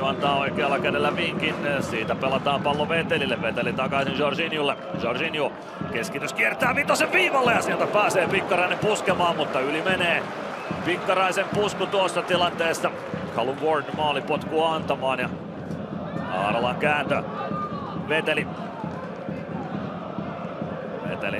Jorginho antaa oikealla kädellä vinkin. Siitä pelataan pallo Vetelille. Veteli takaisin Jorginholle. Jorginho keskitys kiertää vitosen viivalle ja sieltä pääsee Pikkarainen puskemaan, mutta yli menee. Pikkaraisen pusku tuossa tilanteessa. Callum Ward maalipotkua antamaan ja Haaralan kääntö. Veteli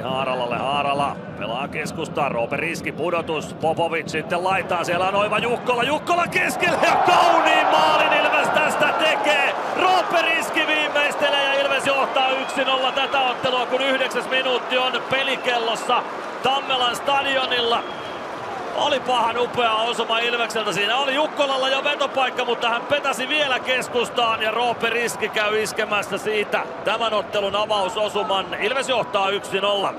Haaralalle. Haarala pelaa keskustaan. Roope Riski pudotus. Popovic sitten laitaa. Siellä on oiva Jukkola. Jukkola keskellä ja kauniin maalin Ilves tästä tekee. Roope Riski viimeistelee ja Ilves johtaa 1-0 tätä ottelua, kun 9. minuutti on pelikellossa Tammelan stadionilla. Oli pahan upea osuma Ilvekseltä. Siinä oli Jukkolalla jo vetopaikka, mutta hän petäsi vielä keskustaan ja Roope Riski käy iskemässä siitä tämän ottelun avausosuman. Ilves johtaa 1-0.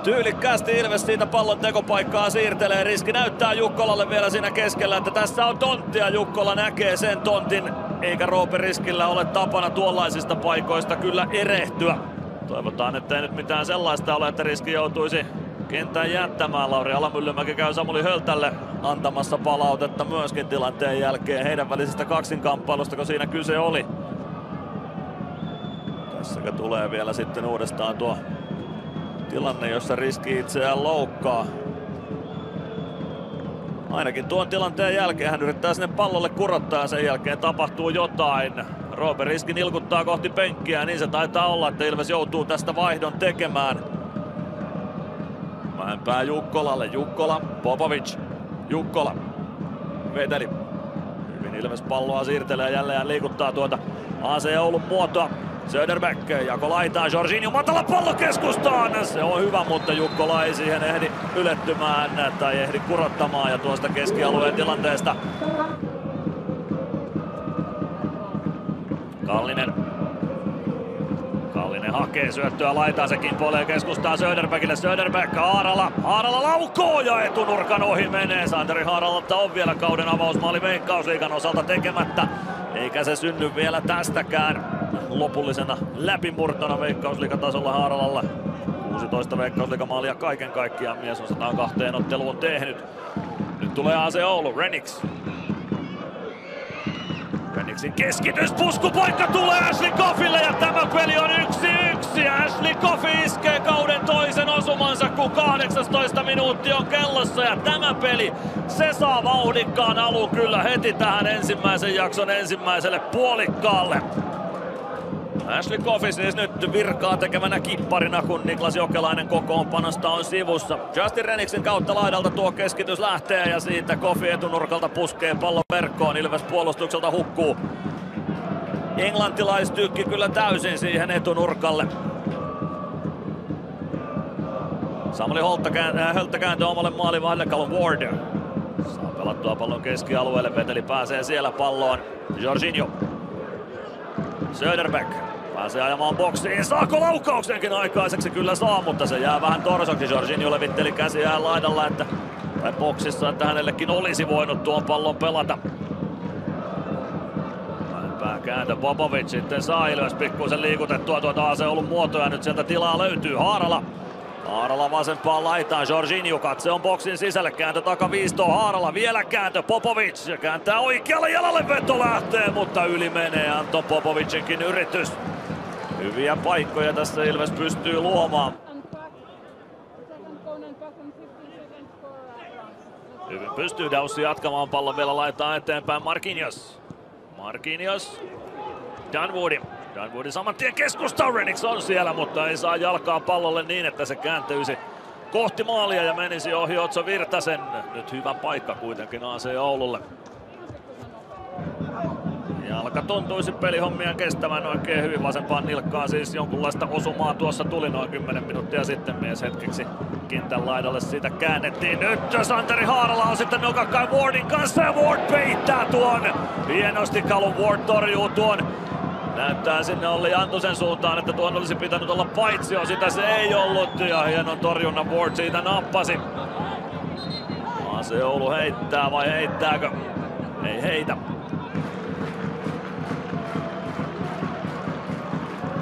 Tyylikkäästi Ilves siitä pallon tekopaikkaa siirtelee. Riski näyttää Jukkolalle vielä siinä keskellä, että tässä on tonttia. Jukkola näkee sen tontin, eikä Roope Riskillä ole tapana tuollaisista paikoista kyllä erehtyä. Toivotaan, että ei nyt mitään sellaista ole, että Riski joutuisi kentän jättämään. Lauri Alamyllymäki käy Samuli Höltälle antamassa palautetta myöskin tilanteen jälkeen heidän välisestä kaksinkamppailusta, kun siinä kyse oli. Tässäkä tulee vielä sitten uudestaan tuo tilanne, jossa Riski itseään loukkaa. Ainakin tuon tilanteen jälkeen hän yrittää sinne pallolle kurottaa ja sen jälkeen tapahtuu jotain. Roope Riski nilkuttaa kohti penkkiä ja niin se taitaa olla, että Ilves joutuu tästä vaihdon tekemään. Mäenpää Jukkolalle. Jukkola, Popovic. Jukkola. Veteli. Hyvin Ilves palloa siirtelee jälleen liikuttaa tuota AC Oulun muotoa. Söderberg jako laitaa. Jorginho matala pallo keskustaan. Se on hyvä, mutta Jukkola ei siihen ehdi ylettymään tai ehdi kurottamaan ja tuosta keskialueen tilanteesta. Kallinen hakee syöttöä laitaa, se kimpoilee keskustaan Söderbergille. Söderberg, Haarala laukoo ja etunurkan ohi menee. Santeri Haaralalta on vielä kauden avausmaali Veikkausliigan osalta tekemättä. Eikä se synny vielä tästäkään lopullisena läpimurtona Veikkausliigatasolla Haaralalla. 16 Veikkausliigamaalia kaiken kaikkiaan mies on 102 otteluun tehnyt. Nyt tulee AC Oulu, Renix. Renixin keskitys, puskupaikka tulee Ashley Coffille ja tämä peli on 1-1. Ashley Coffey iskee kauden toisen osumansa, kun 18 minuutti on kellossa ja tämä peli, se saa vauhdikkaan alun kyllä heti tähän ensimmäisen jakson ensimmäiselle puolikkaalle. Ashley Coffey siis nyt virkaa tekevänä kipparina, kun Niklas Jokelainen kokoonpanosta on sivussa. Justin Renixin kautta laidalta tuo keskitys lähtee ja siitä Coffey etunurkalta puskee pallon verkkoon. Ilves puolustukselta hukkuu. Englantilaistykki kyllä täysin siihen etunurkalle. Samuli Hölttä kääntö omalle maalivahdelle. Callum Ward saa pelattua pallon keskialueelle. Veteli pääsee siellä palloon. Jorginho. Söderberg pääsee ajamaan boksiin. Saako laukauksenkin aikaiseksi? Kyllä saa, mutta se jää vähän torsoksi. Jorginho levitteli käsiään laidalla tai boksissa, että hänellekin olisi voinut tuon pallon pelata. Pääkääntö Popovic sitten saa Ilves pikkuisen liikutettua tuota AC Oulun muotoa. Nyt sieltä tilaa löytyy. Haarala vasempaan laitaan. Jorginho katse on boksin sisälle. Kääntö takaviistoon. Haarala vielä kääntö. Popovic ja kääntää oikealle jalalle. Veto lähtee, mutta yli menee Anton Popovicinkin yritys. Hyviä paikkoja tässä Ilves pystyy luomaan. Hyvin pystyy Daussi jatkamaan pallon vielä laittaa eteenpäin. Marquinhos. Dunwoodin saman tien keskustaan. Renix on siellä, mutta ei saa jalkaa pallolle niin, että se kääntyisi kohti maalia ja menisi ohi Otso Virtasen. Nyt hyvä paikka kuitenkin AC Oululle. Jalka tuntuisi pelihommia kestävän oikein hyvin vasempaan nilkkaan, siis jonkunlaista osumaa tuossa tuli noin 10 minuuttia sitten. Mies hetkeksi kentän laidalle siitä käännettiin. Nyt Santeri Haarala on sitten nokakkain Wardin kanssa ja Ward peittää tuon. Hienosti Callum Ward torjuu tuon. Näyttää sinne Olli Antusen suuntaan, että tuon olisi pitänyt olla paitsio, sitä se ei ollut ja hienon torjunnan Ward siitä nappasi. AC Oulu heittää vai heittääkö? Ei heitä.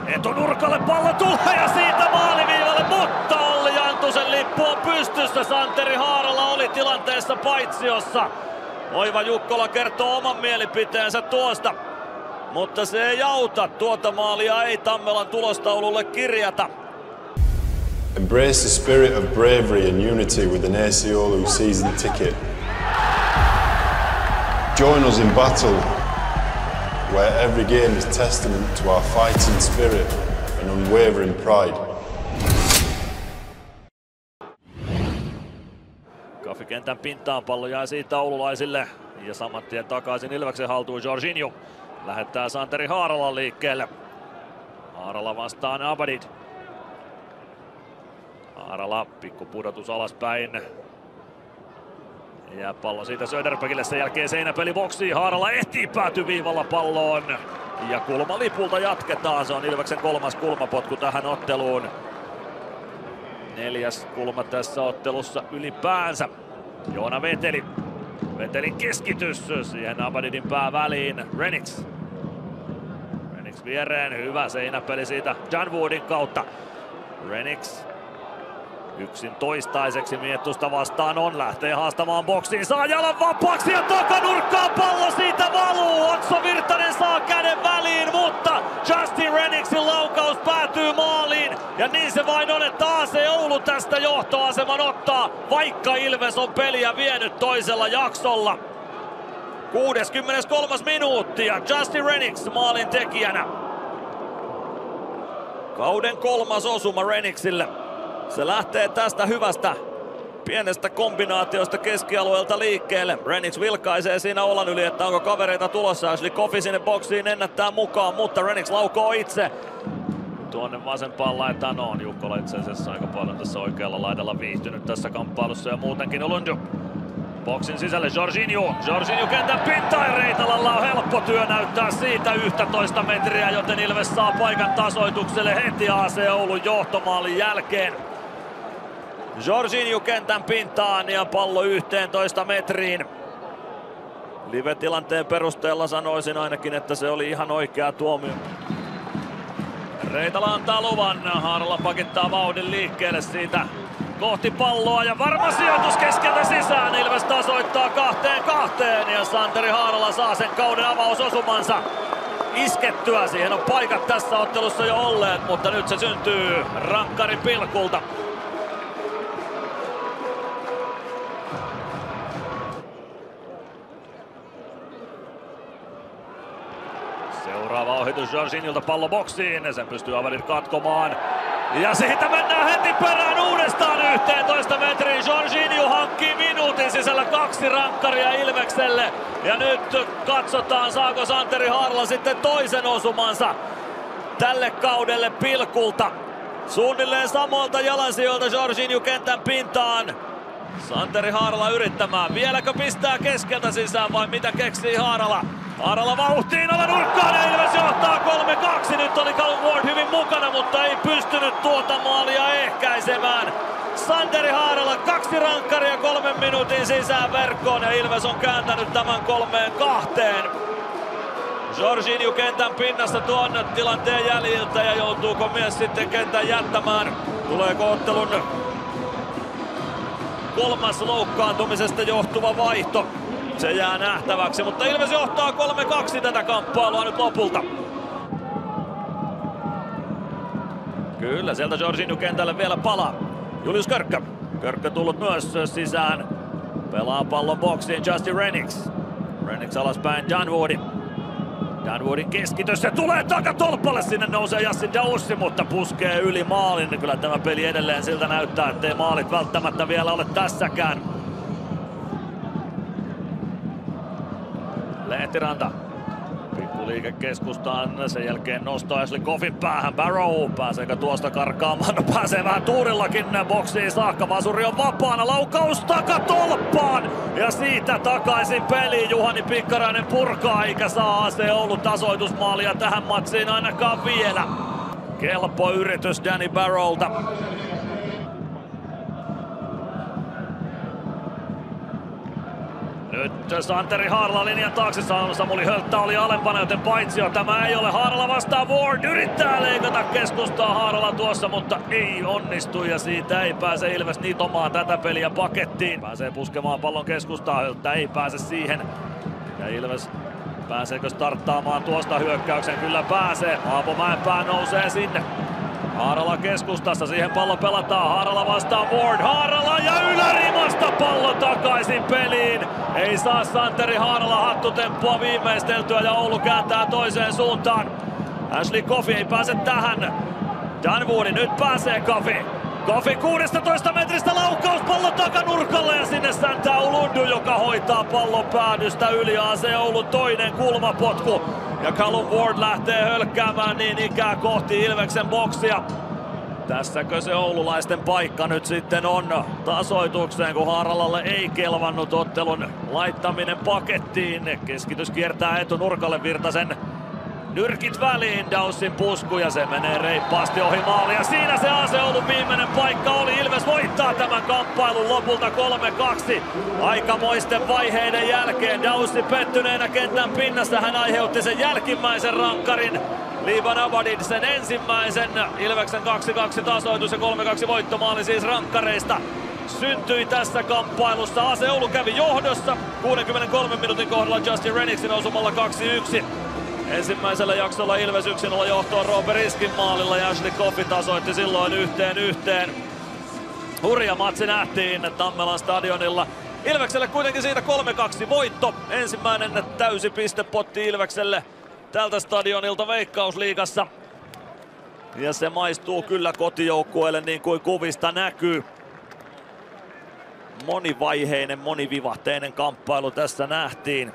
Etunurkalle pallo tulee ja siitä maaliviivalle, mutta Olli Antusen lippu on pystyssä. Santeri Haarala oli tilanteessa paitsiossa. Oiva Jukkola kertoo oman mielipiteensä tuosta. mutta se ei auta. Tuota maalia ei Tammelan tulostaululle kirjata. Embrace the spirit of bravery and unity with an AC Oulu season ticket. Join us in battle, where every game is testament to our fighting spirit and unwavering pride. Kafikentän pintaan pallo jää siitä oululaisille ja saman tien takaisin Ilveksen haltuun. Jorginho lähettää Santeri Haaralan liikkeelle. Haarala vastaan Abadid. Haarala pikku pudotus alaspäin. Ja pallo siitä Söderbergille, sen jälkeen seinäpeli boksiin. Haarala ehtii päätyviivalla palloon. Ja kulmalipulta jatketaan. Se on Ilveksen 3. kulmapotku tähän otteluun. 4. kulma tässä ottelussa ylipäänsä. Joona Veteli. Vetelin keskitys. Siihen Abadidin pää väliin. Renix. Renix viereen. Hyvä seinäpeli siitä Danwoodin kautta. Renix. Yksin toistaiseksi Miettusta vastaan on. Lähtee haastamaan boksiin. Saa jalan vapaaksi ja takanurkkaan pallo siitä valuu. Otso Virtanen saa käden väliin, mutta Justin Renixin laukaus päätyy maaliin. Ja niin se vain on, että AC Oulu tästä johtoaseman ottaa, vaikka Ilves on peliä vienyt toisella jaksolla. 63. minuutti ja Justin Renix maalin tekijänä. Kauden 3. osuma Renixille. Se lähtee tästä hyvästä pienestä kombinaatiosta keskialueelta liikkeelle. Renix vilkaisee siinä olan yli, että onko kavereita tulossa. Ashley Coffey sinne boksiin ennättää mukaan, mutta Renix laukoo itse. Tuonne vasempaan laitaan on Jukkola itse asiassa aika paljon tässä oikealla laidalla viihtynyt tässä kamppailussa ja muutenkin Olunju. Boksin sisälle Jorginho. Jorginho kentän pintaan. Reitalalla on helppo työ näyttää siitä 11 metriä, joten Ilves saa paikan tasoitukselle heti AC Oulun johtomaalin jälkeen. Jorginho kentän pintaan ja pallo 11 metriin. Live-tilanteen perusteella sanoisin ainakin, että se oli ihan oikea tuomio. Reitala antaa luvan. Haarala pakittaa vauhdin liikkeelle siitä kohti palloa ja varma sijoitus keskeltä sisään. Ilves tasoittaa 2-2 ja Santeri Haarala saa sen kauden avausosumansa iskettyä. Siihen on paikat tässä ottelussa jo olleet, mutta nyt se syntyy rankkarin pilkulta. Seuraava ohitus Jorginholta pallo boksiin. Sen pystyy Abadid katkomaan. Ja siitä mennään heti perään uudestaan 11 metriin. Jorginho hankkii minuutin sisällä 2 rankkaria Ilvekselle. Ja nyt katsotaan, saako Santeri Haarala sitten toisen osumansa tälle kaudelle pilkulta. Suunnilleen samoilta jalansijoilta Jorginho kentän pintaan. Santeri Haarala yrittämään. Vieläkö pistää keskeltä sisään vai mitä keksii Haarala? Haarala vauhtiin alanurkkaan ja Ilves johtaa 3-2. Nyt oli Callum Ward hyvin mukana, mutta ei pystynyt tuota maalia ehkäisemään. Santeri Haarala 2 rankkaria 3 minuutin sisään verkkoon ja Ilves on kääntänyt tämän 3-2. Jorginho kentän pinnassa tuon tilanteen jäljiltä ja joutuuko mies sitten kentän jättämään? Tuleeko ottelun 3. loukkaantumisesta johtuva vaihto? Se jää nähtäväksi, mutta Ilves johtaa 3-2 tätä kamppailua nyt lopulta. Kyllä, sieltä Jorginho kentälle vielä palaa. Julius Körkkö. Körkkö tullut myös sisään. Pelaa pallon boksiin Justin Renix. Renix alaspäin Danwoodi. Danwoodin keskitys, se tulee takatolpalle, sinne nousee Yassin Daussi, mutta puskee yli maalin. Kyllä tämä peli edelleen siltä näyttää, ettei maalit välttämättä vielä ole tässäkään. Lehtiranta. Pikkuliike keskustaan, sen jälkeen nosto Ashley Coffin päähän. Barrow, pääseekö tuosta karkaamaan? No pääsee vähän tuurillakin boksiin saakka. Vasuri on vapaana, laukaus takatolppaan. Ja siitä takaisin peliin. Juhani Pikkarainen purkaa, eikä saa AC Oulun tasoitusmaalia tähän matsiin ainakaan vielä. Kelpo yritys Danny Barrowlta. Nyt Santeri Haarala linjan taakse, Samuli Hölttä oli alempana, joten paitsio tämä ei ole. Haarala vastaan Ward, yrittää leikata keskustaa Haarala tuossa, mutta ei onnistu ja siitä ei pääse Ilves nitomaan tätä peliä pakettiin. Pääsee puskemaan pallon keskustaa, Hölttä ei pääse siihen ja Ilves Pääseekö starttaamaan tuosta hyökkäyksen? Kyllä pääsee. Aapo Mäenpää nousee sinne. Haarala keskustassa, siihen pallo pelataan. Haarala vastaan Ward. Haarala ja ylärimasta pallo takaisin peliin. Ei saa Santeri Haarala hattutemppua viimeisteltyä ja Oulu kääntää toiseen suuntaan. Ashley Coffey ei pääse tähän. Dunwoody nyt pääsee Coffey. Coffey 16 metristä laukaus, pallo takanurkalle ja sinne säntää Ulundu, joka hoitaa pallon päädystä yli. Se Oulun toinen kulmapotku. Ja Callum Ward lähtee hölkkäämään niin ikään kohti Ilveksen boksia. Tässäkö se oululaisten paikka nyt sitten on tasoitukseen, kun Haaralalle ei kelvannut ottelun laittaminen pakettiin. Keskitys kiertää etunurkalle, Virtasen nyrkit väliin, Daussin pusku ja se menee reippaasti ohi maali. Ja siinä se AC Oulun viimeinen paikka oli. Ilves voittaa tämän kamppailun lopulta 3-2. Aikamoisten vaiheiden jälkeen Daussi pettyneenä kentän pinnassa. Hän aiheutti sen jälkimmäisen rankkarin. Liban Abadin sen ensimmäisen. Ilveksen 2-2 tasoitus ja 3-2 voittomaali siis rankkareista syntyi tässä kamppailussa. AC Oulu kävi johdossa 63 minuutin kohdalla Justin Renixin osumalla 2-1. Ensimmäisellä jaksolla Ilves 1-0 johtoon Roope Riskin maalilla ja Ashley Coffey tasoitti silloin 1-1. Hurja matsi nähtiin Tammelan stadionilla. Ilvekselle kuitenkin siitä 3-2 voitto. Ensimmäinen täysi pistepotti Ilvekselle tältä stadionilta Veikkausliigassa. Ja se maistuu kyllä kotijoukkueelle niin kuin kuvista näkyy. Monivaiheinen, monivivahteinen kamppailu tässä nähtiin.